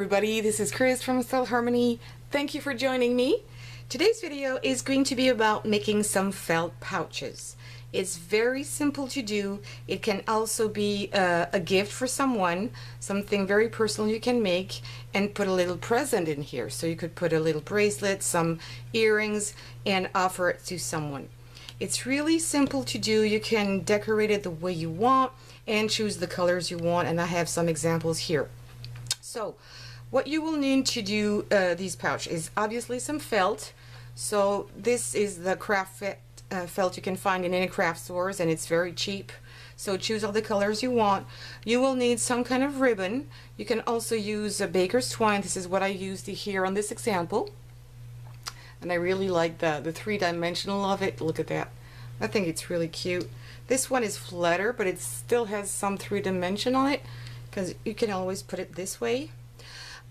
everybody, this is Chris from Stylharmony. Thank you for joining me. Today's video is going to be about making some felt pouches. It's very simple to do. It can also be a gift for someone, something very personal you can make and put a little present in here. So you could put a little bracelet, some earrings, and offer it to someone. It's really simple to do. You can decorate it the way you want and choose the colors you want, and I have some examples here. So what you will need to do these pouch is obviously some felt. So this is the craft felt you can find in any craft stores, and it's very cheap. So choose all the colors you want. You will need some kind of ribbon. You can also use a baker's twine. This is what I used here on this example. And I really like the three-dimensional of it. Look at that. I think it's really cute. This one is flatter, but it still has some three-dimension on it, because you can always put it this way.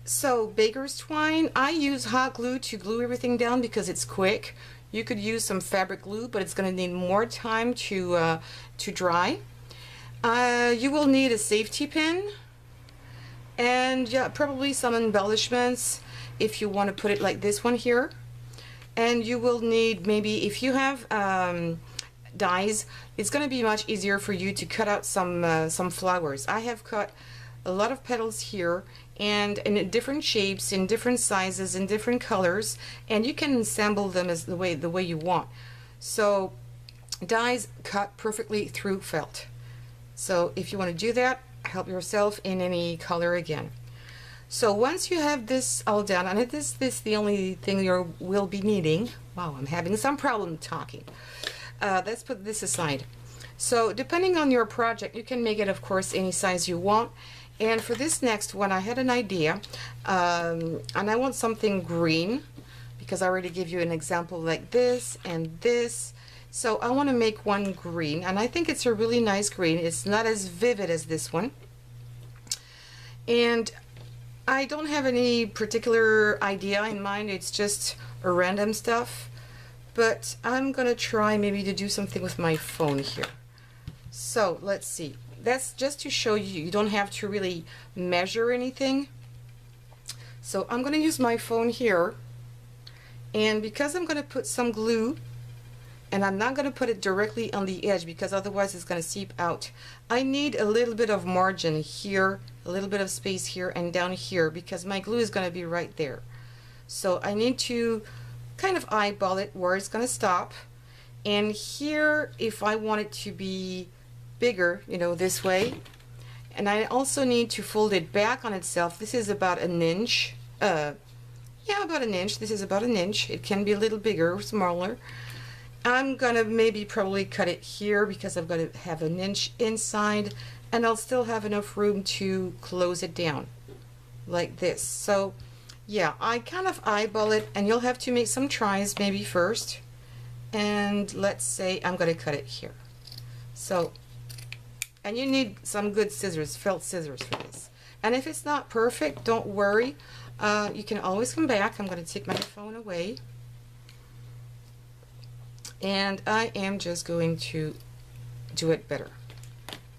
So baker's twine, I use hot glue to glue everything down because it's quick. You could use some fabric glue, but it's going to need more time to dry. You will need a safety pin and probably some embellishments if you want to put it like this one here. And you will need, maybe if you have dies, it's going to be much easier for you to cut out some flowers. I have cut a lot of petals here, and in different shapes, in different sizes, in different colors, and you can assemble them as the way you want. So dies cut perfectly through felt. So if you want to do that, help yourself in any color again. So once you have this all done, and this is the only thing you will be needing. Wow, I'm having some problem talking. Let's put this aside. So depending on your project, you can make it, of course, any size you want. And for this next one, I had an idea, and I want something green, because I already gave you an example like this and this. So I want to make one green, and I think it's a really nice green. It's not as vivid as this one. And I don't have any particular idea in mind. It's just a random stuff. But I'm going to try maybe to do something with my phone here. So let's see. That's just to show you, you don't have to really measure anything. So I'm going to use my phone here, and because I'm going to put some glue, and I'm not going to put it directly on the edge because otherwise it's going to seep out, I need a little bit of margin here, a little bit of space here and down here, because my glue is going to be right there. So I need to kind of eyeball it where it's going to stop, and here if I want it to be bigger, you know, this way. And I also need to fold it back on itself. This is about an inch. Yeah, about an inch. This is about an inch. It can be a little bigger or smaller. I'm gonna maybe probably cut it here because I've got to have an inch inside, and I'll still have enough room to close it down like this. So yeah, I kind of eyeball it, and you'll have to make some tries maybe first. And let's say I'm gonna cut it here. So, and you need some good scissors, felt scissors for this. And if it's not perfect, don't worry. You can always come back. I'm going to take my phone away. And I am just going to do it better.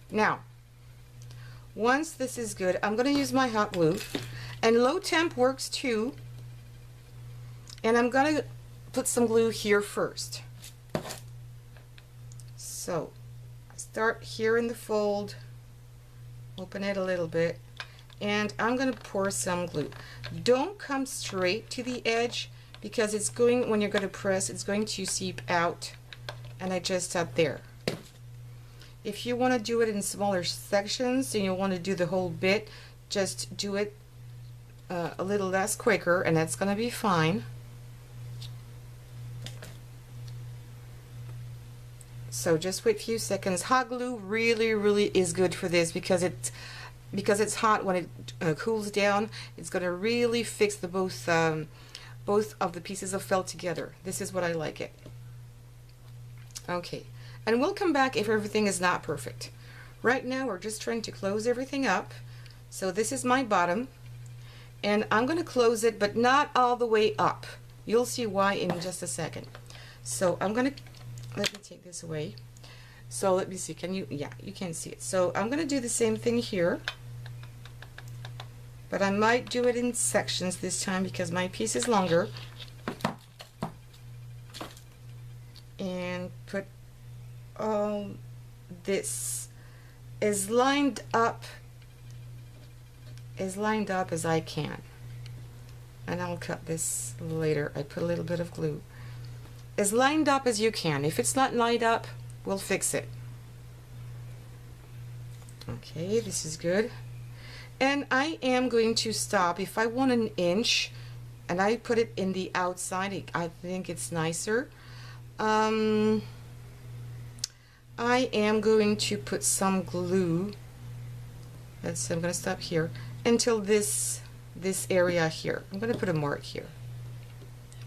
Now, once this is good, I'm going to use my hot glue. And low temp works too. And I'm going to put some glue here first. So, start here in the fold, open it a little bit, and I'm going to pour some glue. Don't come straight to the edge, because it's going, when you're going to press, it's going to seep out, and I just stop there. If you want to do it in smaller sections and you want to do the whole bit, just do it a little less quicker, and that's going to be fine. So just wait a few seconds. Hot glue really is good for this, because it's hot. When it cools down, it's going to really fix the both of the pieces of felt together. This is what I like it. Okay, and we'll come back if everything is not perfect. Right now we're just trying to close everything up. So this is my bottom, and I'm going to close it, but not all the way up. You'll see why in just a second. So I'm going to, let me take this away. So let me see, can you, yeah, you can see it. So I'm going to do the same thing here, but I might do it in sections this time because my piece is longer. And put all this as lined up as I can. And I'll cut this later. I put a little bit of glue. As lined up as you can. If it's not lined up, we'll fix it. Okay, this is good. And I am going to stop. If I want an inch and I put it in the outside, I think it's nicer. I am going to put some glue. I'm going to stop here until this area here. I'm going to put a mark here.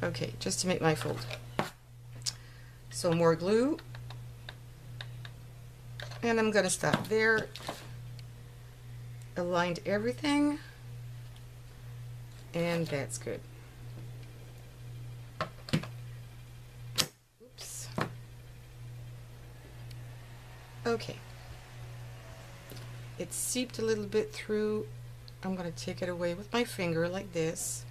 Okay, just to make my fold. So more glue. And I'm going to stop there. Aligned everything. And that's good. Oops. Okay. It's seeped a little bit through. I'm going to take it away with my finger like this.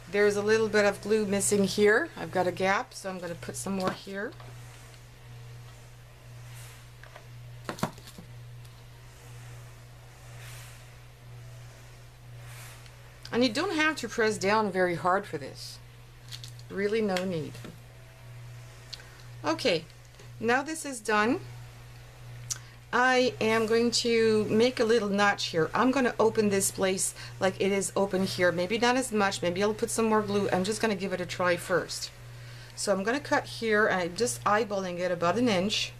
There's a little bit of glue missing here. I've got a gap, so I'm going to put some more here. And you don't have to press down very hard for this. Really no need. Okay, now this is done. I am going to make a little notch here. I'm going to open this place like it is open here. Maybe not as much. Maybe I'll put some more glue. I'm just going to give it a try first. So I'm going to cut here, and I'm just eyeballing it about an inch.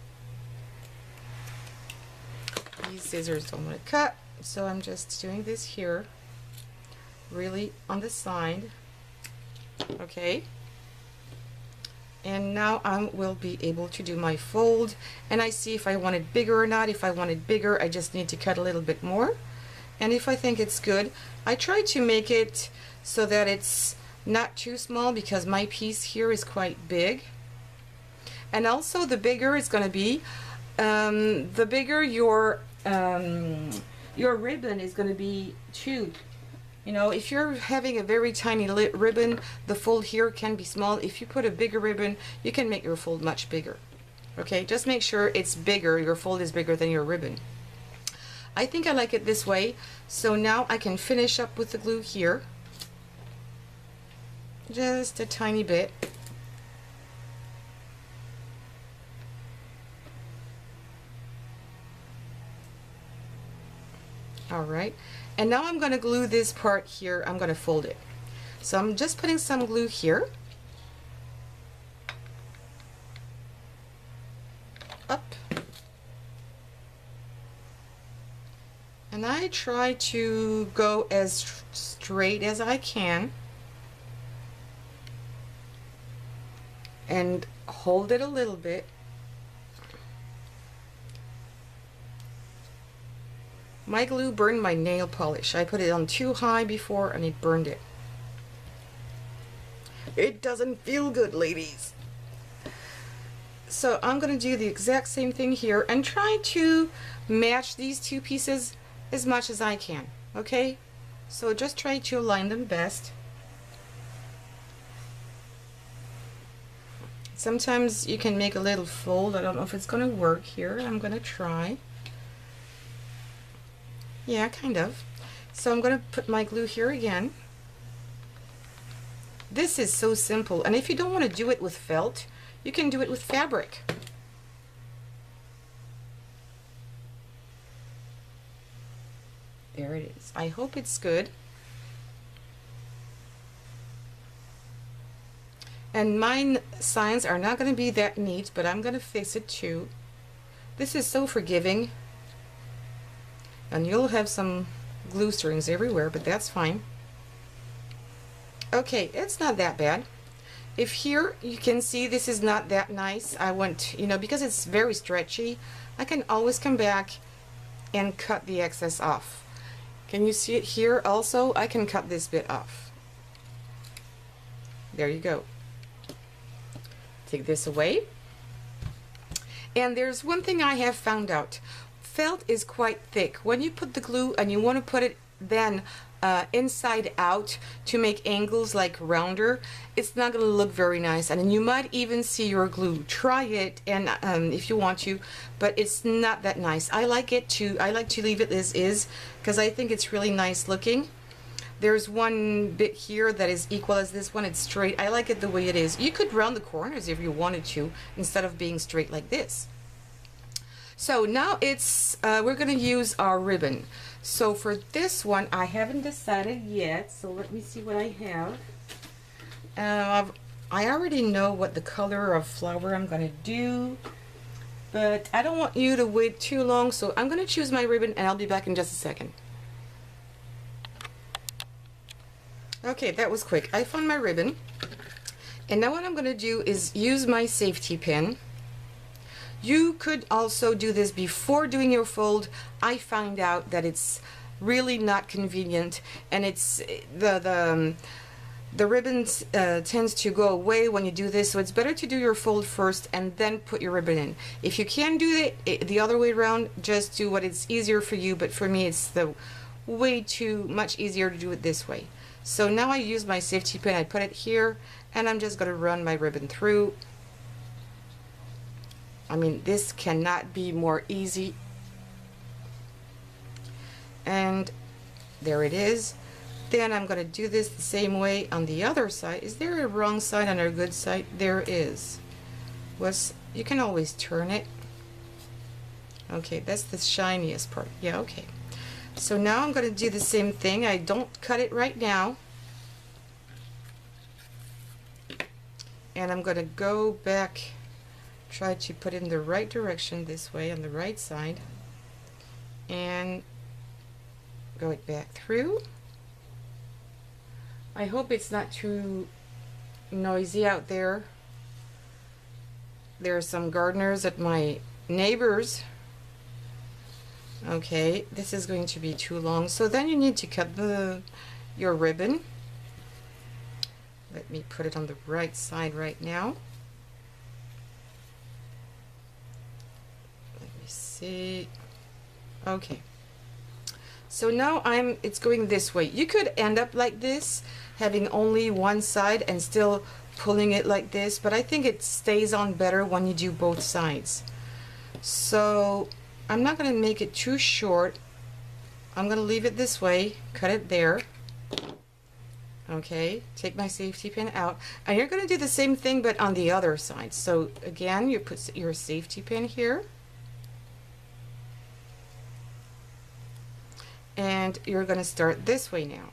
These scissors don't want to cut, so I'm just doing this here, really on the side. Okay. And now I will be able to do my fold, and I see if I want it bigger or not. If I want it bigger, I just need to cut a little bit more. And if I think it's good, I try to make it so that it's not too small because my piece here is quite big. And also the bigger it's going to be, the bigger your ribbon is going to be too. You know, if you're having a very tiny ribbon, the fold here can be small. If you put a bigger ribbon, you can make your fold much bigger. Okay, just make sure it's bigger, your fold is bigger than your ribbon. I think I like it this way, so now I can finish up with the glue here. Just a tiny bit. Alright, and now I'm going to glue this part here. I'm going to fold it. So I'm just putting some glue here. Up. And I try to go as straight as I can. And hold it a little bit. My glue burned my nail polish. I put it on too high before and it burned it. It doesn't feel good, ladies. So I'm going to do the exact same thing here and try to match these two pieces as much as I can. Okay? So just try to align them best. Sometimes you can make a little fold. I don't know if it's going to work here. I'm going to try. Yeah, kind of. So I'm going to put my glue here again. This is so simple, and if you don't want to do it with felt, you can do it with fabric. There it is. I hope it's good. And mine signs are not going to be that neat, but I'm going to fix it too. This is so forgiving. And you'll have some glue strings everywhere, but that's fine. Okay, it's not that bad. If here you can see this is not that nice, I want, you know, because it's very stretchy, I can always come back and cut the excess off. Can you see it here also? I can cut this bit off. There you go. Take this away. And there's one thing I have found out. felt is quite thick. When you put the glue and you want to put it then inside out to make angles like rounder, it's not going to look very nice, and you might even see your glue. Try it, and if you want to, but it's not that nice. I like to leave it as is because I think it's really nice looking. There's one bit here that is equal as this one. It's straight. I like it the way it is. You could round the corners if you wanted to, instead of being straight like this. So now it's we're going to use our ribbon. So for this one, I haven't decided yet, so let me see what I have. I already know what the color of flower I'm going to do, but I don't want you to wait too long, so I'm going to choose my ribbon, and I'll be back in just a second. Okay, that was quick. I found my ribbon, and now what I'm going to do is use my safety pin. You could also do this before doing your fold. I found out that it's really not convenient, and it's the ribbon tends to go away when you do this, so it's better to do your fold first and then put your ribbon in. If you can do it the other way around, just do what is easier for you, but for me it's the way too much easier to do it this way. So now I use my safety pin, I put it here, and I'm just going to run my ribbon through. I mean, this cannot be more easy. And there it is. Then I'm going to do this the same way on the other side. Is there a wrong side and a good side? There is. You can always turn it. Okay, that's the shiniest part. Yeah, okay. So now I'm going to do the same thing. I don't cut it right now. And I'm going to go back, try to put it in the right direction this way on the right side, and go it back through. I hope it's not too noisy out there. There are some gardeners at my neighbor's. Okay, this is going to be too long, so then you need to cut your ribbon. Let me put it on the right side right now. Let me see. Okay, so now it's going this way. You could end up like this, having only one side and still pulling it like this, but I think it stays on better when you do both sides. So I'm not going to make it too short. I'm going to leave it this way, cut it there. Okay, take my safety pin out, and you're going to do the same thing but on the other side. So again, you put your safety pin here, and you're going to start this way now.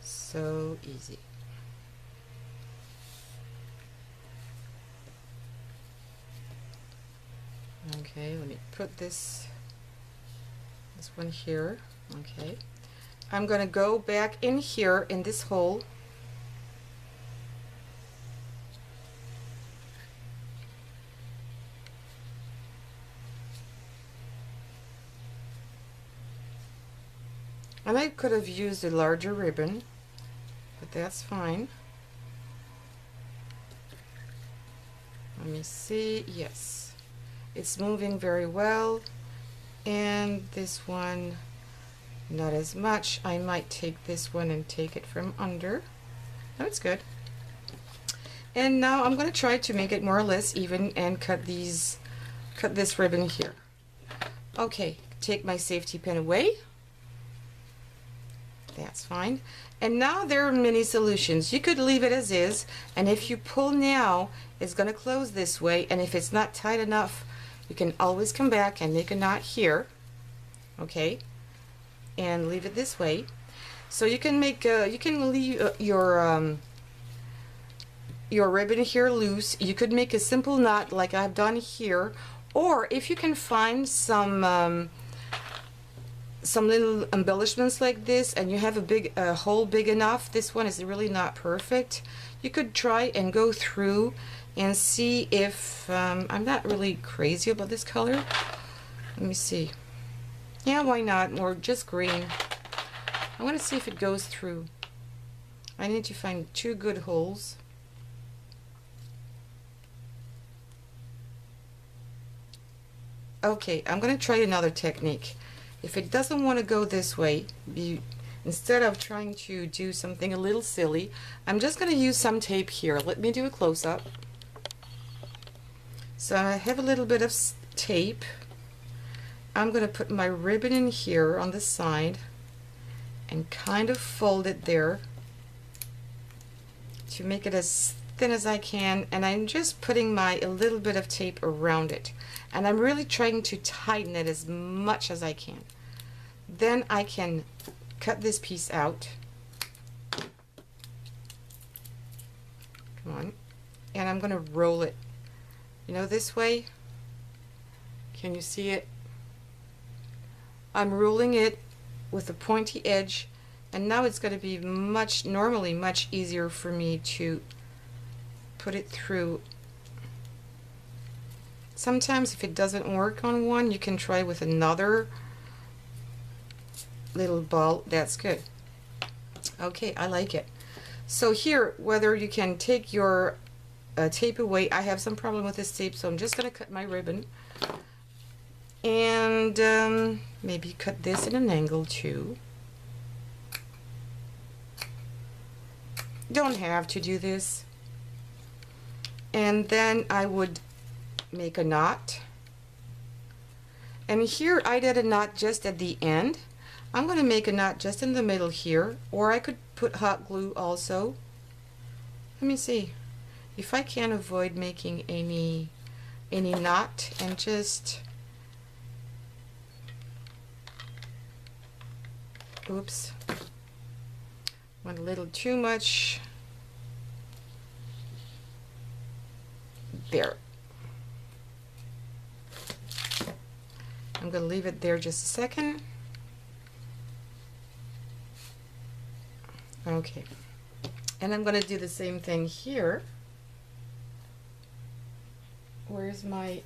So easy. Okay, let me put this one here. Okay, I'm going to go back in here in this hole. And I could have used a larger ribbon, but that's fine. Let me see. Yes. It's moving very well, and this one not as much. I might take this one and take it from under. No, it's good. And now I'm going to try to make it more or less even and cut this ribbon here. Okay, take my safety pin away. That's fine. And now there are many solutions. You could leave it as is, and if you pull now, it's going to close this way, and if it's not tight enough, you can always come back and make a knot here, okay, and leave it this way. So you can make you can leave your ribbon here loose. You could make a simple knot like I've done here, or if you can find some little embellishments like this, and you have a hole big enough. This one is really not perfect. You could try and go through and see if I'm not really crazy about this color. Let me see. Yeah, why not? Or just green. I want to see if it goes through. I need to find two good holes. Okay, I'm going to try another technique. If it doesn't want to go this way, instead of trying to do something a little silly, I'm just going to use some tape here. Let me do a close-up. So I have a little bit of tape. I'm going to put my ribbon in here on the side and kind of fold it there to make it as thin as I can, and I'm just putting a little bit of tape around it, and I'm really trying to tighten it as much as I can. Then I can cut this piece out. Come on. And I'm going to roll it, you know, this way. Can you see it? I'm rolling it with a pointy edge, and now it's going to be normally much easier for me to put it through. Sometimes if it doesn't work on one, you can try with another little ball. That's good. Okay, I like it. So here, whether you can take your tape away, I have some problem with this tape, so I'm just going to cut my ribbon and maybe cut this in an angle too. Don't have to do this. And then I would make a knot, and here I did a knot just at the end. I'm going to make a knot just in the middle here, or I could put hot glue also. Let me see if I can avoid making any knot, and just, oops, went a little too much there. I'm going to leave it there just a second. Okay, and I'm going to do the same thing here. Where's my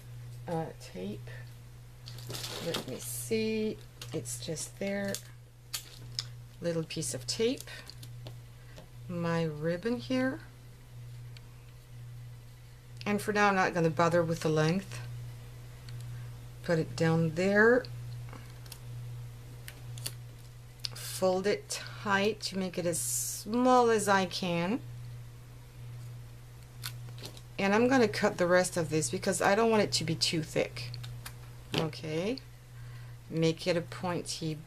tape? Let me see. It's just there. Little piece of tape. My ribbon here. And for now, I'm not going to bother with the length. Put it down there. Fold it tight to make it as small as I can. And I'm going to cut the rest of this because I don't want it to be too thick. Okay. Make it a pointy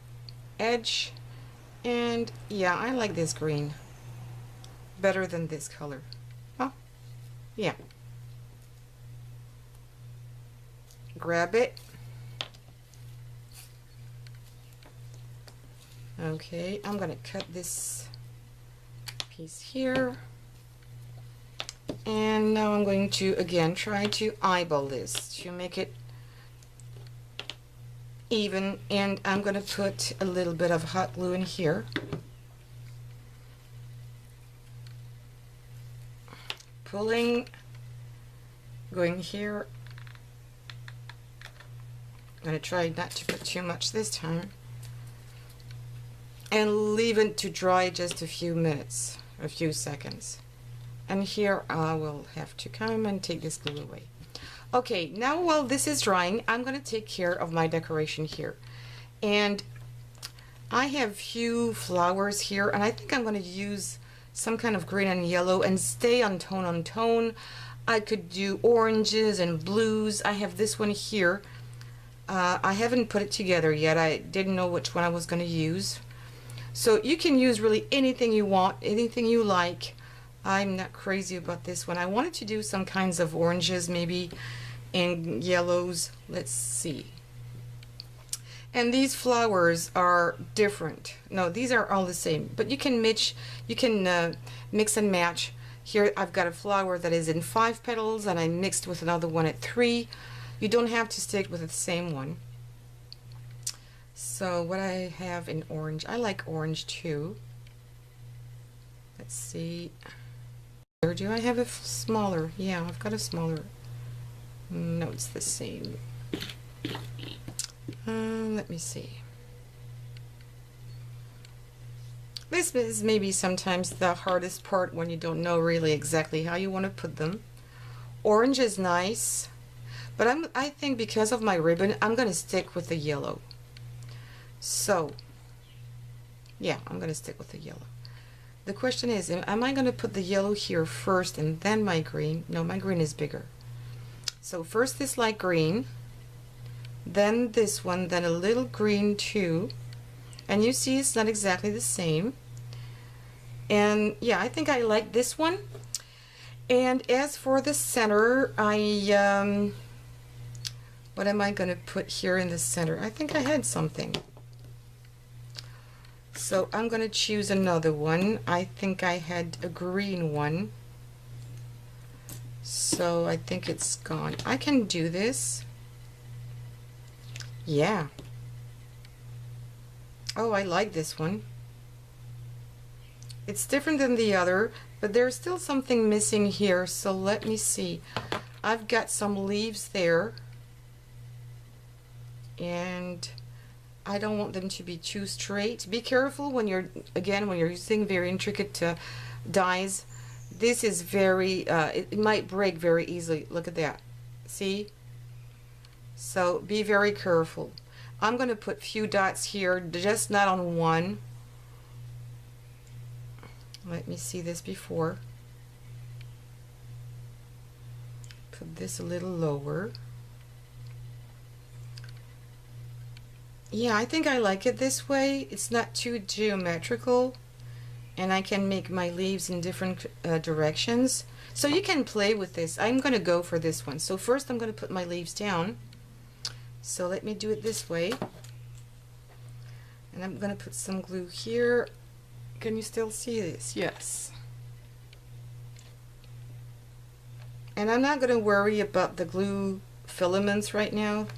edge. And yeah, I like this green better than this color. Oh, yeah. Grab it. Okay, I'm going to cut this piece here. And now I'm going to again try to eyeball this to make it even, and I'm going to put a little bit of hot glue in here. Pulling, going here. I'm going to try not to put too much this time. And leave it to dry just a few minutes, a few seconds. And here I will have to come and take this glue away. Okay, now while this is drying, I'm going to take care of my decoration here. And I have few flowers here, and I think I'm going to use some kind of green and yellow and stay on tone on tone. I could do oranges and blues. I have this one here. I haven't put it together yet. I didn't know which one I was going to use. So you can use really anything you want, anything you like. I'm not crazy about this one. I wanted to do some kinds of oranges maybe and yellows. Let's see. And these flowers are different. No, these are all the same, but you can mix and match. Here I've got a flower that is in 5 petals and I mixed with another one at 3. You don't have to stick with the same one. So what I have in orange, I like orange too. Let's see. Or do I have a smaller? Yeah, I've got a smaller. No, it's the same. Let me see. This is maybe sometimes the hardest part when you don't know really exactly how you want to put them. Orange is nice, But I think because of my ribbon, I'm going to stick with the yellow. So, yeah, I'm going to stick with the yellow. The question is, am I going to put the yellow here first and then my green? No, my green is bigger. So first this light green, then this one, then a little green too. And you see it's not exactly the same. And yeah, I think I like this one. And as for the center, what am I going to put here in the center? I think I had something. So I'm going to choose another one. I think I had a green one. So I think it's gone. I can do this. Yeah. Oh, I like this one. It's different than the other, but there's still something missing here. So let me see. I've got some leaves there. And I don't want them to be too straight. Be careful when you're, again, when you're using very intricate dies. This is very, it might break very easily. Look at that. See? So be very careful. I'm going to put few dots here, just not on one. Let me see this before. Put this a little lower. Yeah, I think I like it this way. It's not too geometrical, and I can make my leaves in different directions. So you can play with this. I'm going to go for this one. So first I'm going to put my leaves down. So let me do it this way. And I'm going to put some glue here. Can you still see this? Yes. And I'm not going to worry about the glue filaments right now.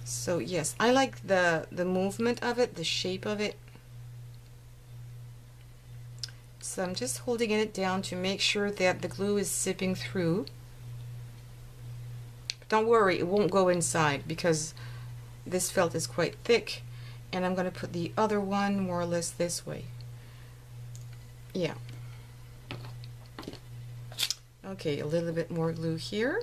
So yes, I like the movement of it, the shape of it. So I'm just holding it down to make sure that the glue is sipping through. Don't worry, it won't go inside because this felt is quite thick. And I'm going to put the other one more or less this way. Yeah. Okay, a little bit more glue here.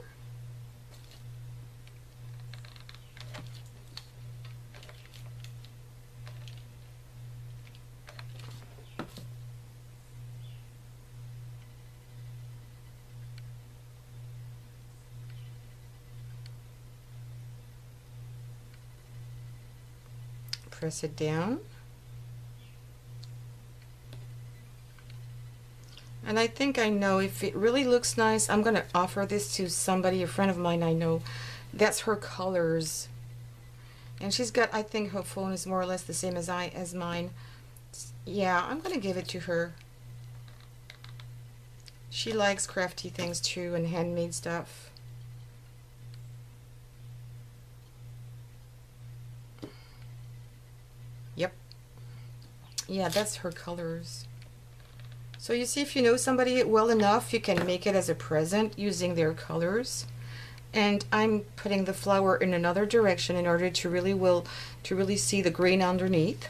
Press it down. And I think I know if it really looks nice, I'm going to offer this to somebody, a friend of mine I know. That's her colors. And she's got, I think her phone is more or less the same as mine. Yeah, I'm going to give it to her. She likes crafty things too and handmade stuff. Yep. Yeah, that's her colors. So you see, if you know somebody well enough, you can make it as a present using their colors. And I'm putting the flower in another direction in order to really see the green underneath.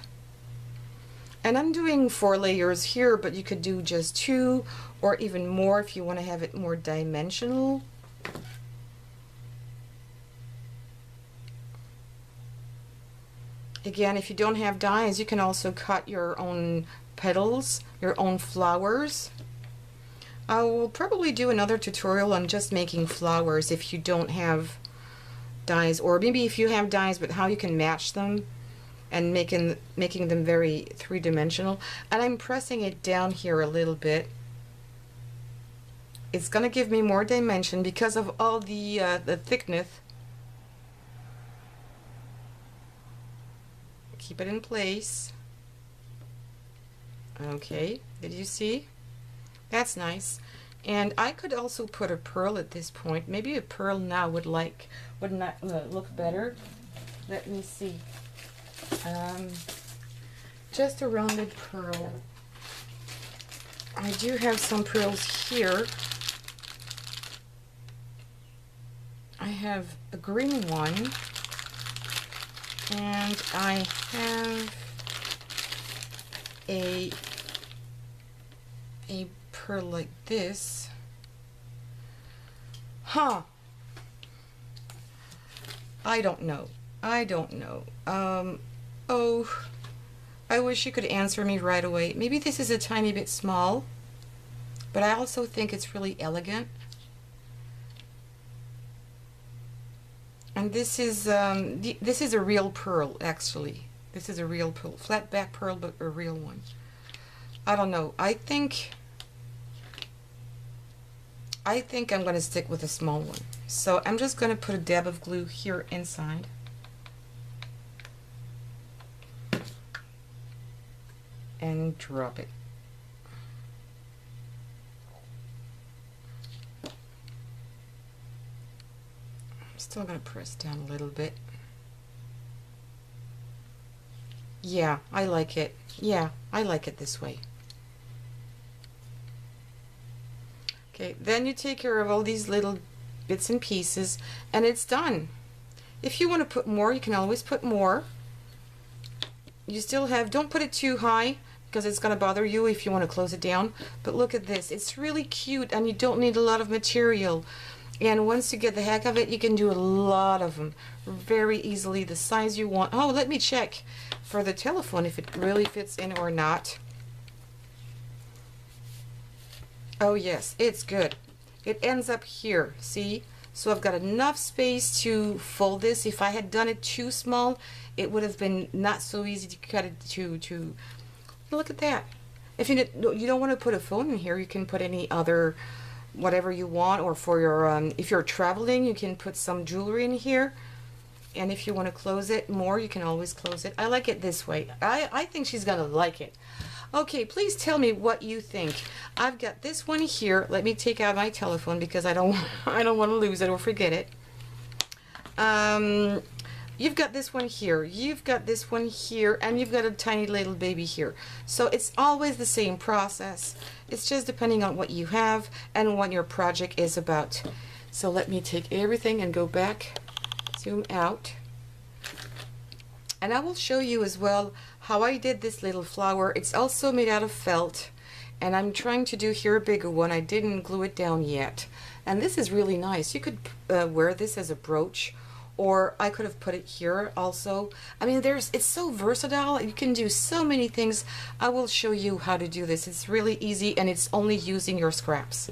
And I'm doing 4 layers here, but you could do just 2 or even more if you want to have it more dimensional. Again, if you don't have dies, you can also cut your own petals, your own flowers. I will probably do another tutorial on just making flowers if you don't have dies, or maybe if you have dies, but how you can match them and making them very three-dimensional. And I'm pressing it down here a little bit. It's going to give me more dimension because of all the thickness. Keep it in place. Okay, did you see? That's nice. And I could also put a pearl at this point. Maybe a pearl now would not look better. Let me see. Just a rounded pearl. I do have some pearls here. I have a green one. And I have a pearl like this. Huh. I don't know. Oh, I wish you could answer me right away. Maybe this is a tiny bit small, but I also think it's really elegant. And this is a real pearl, actually. This is a real pearl, flat back pearl, but a real one. I don't know. I think I'm going to stick with a small one. So I'm just going to put a dab of glue here inside. And drop it. I'm still going to press down a little bit. Yeah, I like it. Yeah, I like it this way. Okay, then you take care of all these little bits and pieces, and it's done. If you want to put more, you can always put more. You still have, don't put it too high because it's going to bother you if you want to close it down. But look at this, it's really cute, and you don't need a lot of material. And once you get the hang of it, you can do a lot of them very easily, the size you want. Oh, let me check for the telephone if it really fits in or not. Oh yes, it's good. It ends up here, see? So I've got enough space to fold this. If I had done it too small, it would have been not so easy to cut it to look at that. If you don't want to put a phone in here, you can put any other whatever you want, or for your if you're traveling, you can put some jewelry in here. And if you want to close it more, you can always close it. I like it this way. I think she's gonna like it. Okay, please tell me what you think. I've got this one here. Let me take out my telephone because I don't want to lose it or forget it. You've got this one here. You've got this one here, and you've got a tiny little baby here. So it's always the same process. It's just depending on what you have and what your project is about. So let me take everything and go back, zoom out. And I will show you as well how I did this little flower. It's also made out of felt, and I'm trying to do here a bigger one. I didn't glue it down yet. And this is really nice. You could wear this as a brooch, or I could have put it here also. I mean, it's so versatile. You can do so many things. I will show you how to do this. It's really easy, and it's only using your scraps.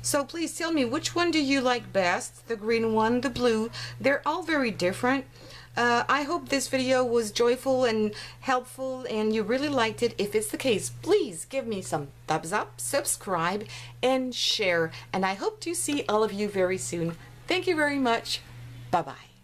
So please tell me, which one do you like best? The green one, the blue? They're all very different. I hope this video was joyful and helpful and you really liked it. If it's the case, please give me some thumbs up, subscribe, and share. And I hope to see all of you very soon. Thank you very much. Bye-bye.